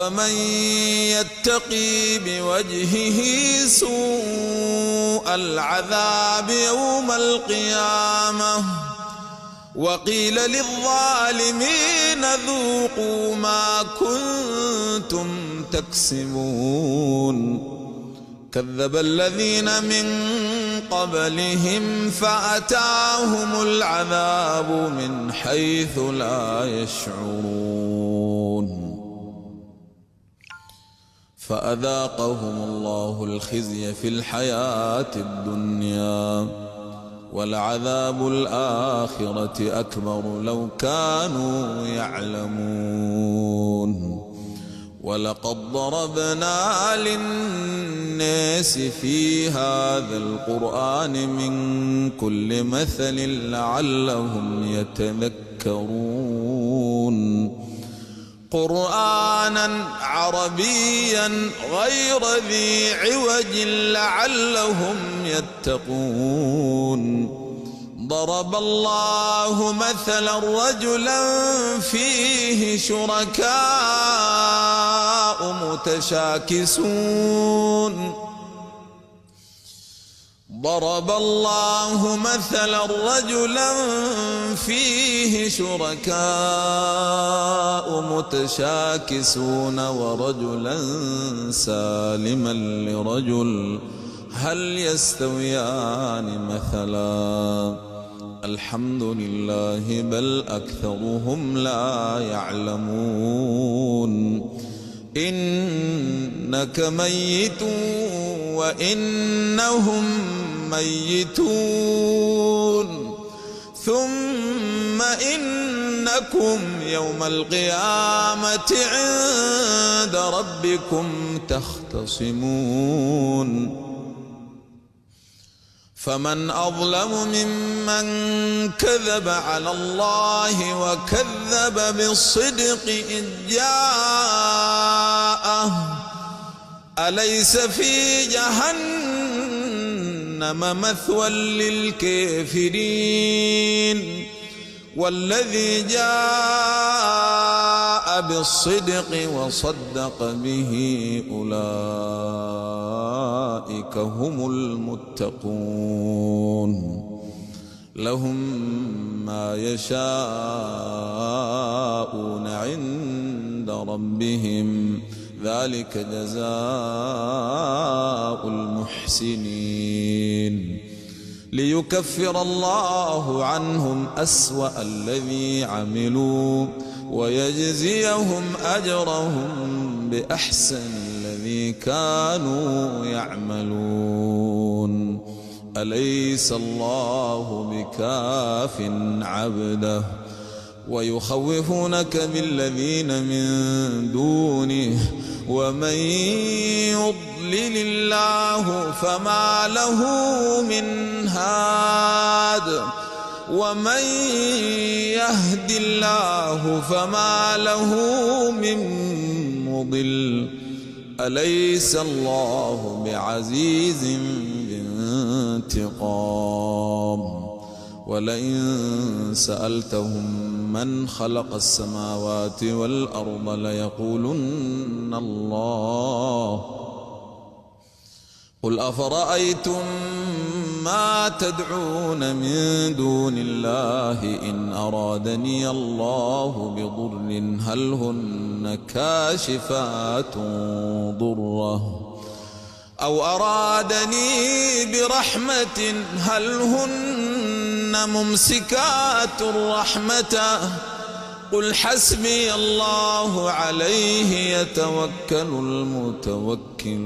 ومن يتقي بوجهه سوء العذاب يوم القيامة وقيل للظالمين ذوقوا ما كنتم تكسبون كذب الذين من قبلهم فأتاهم العذاب من حيث لا يشعرون فأذاقهم الله الخزي في الحياة الدنيا ولعذاب الآخرة أكبر لو كانوا يعلمون ولقد ضربنا للناس في هذا القرآن من كل مثل لعلهم يتذكرون قرآنا عربيا غير ذي عوج لعلهم يتقون ضرب الله مثلا رجلا فيه شركاء متشاكسون ضرب الله مثلا رجلا فيه شركاء متشاكسون ورجلا سالما لرجل هل يستويان مثلا الحمد لله بل أكثرهم لا يعلمون إنك ميت وإنهم ميتون ثم إنكم يوم القيامة عند ربكم تختصمون فمن أظلم ممن كذب على الله وكذب بالصدق إذ جاءه أليس في جهنم مثوى للكافرين والذي جاء بالصدق وصدق به أولئك هم المتقون لهم ما يشاءون عند ربهم ذلك جزاء المحسنين ليكفر الله عنهم أسوأ الذي عملوا ويجزيهم أجرهم بأحسن الذي كانوا يعملون أليس الله بكاف عبده ويخوفونك بالذين من دونه ومن يضلل الله فما له من هاد ومن يهد الله فما له من مضل أليس الله بعزيز ذي انتقام ولئن سألتهم من خلق السماوات والأرض ليقولن الله قل أفرأيتم ما تدعون من دون الله إن أرادني الله بضر هل هن كاشفات ضره أو أرادني برحمة هل هن ممسكات رحمته قل حسبي الله عليه يتوكل المتوكلون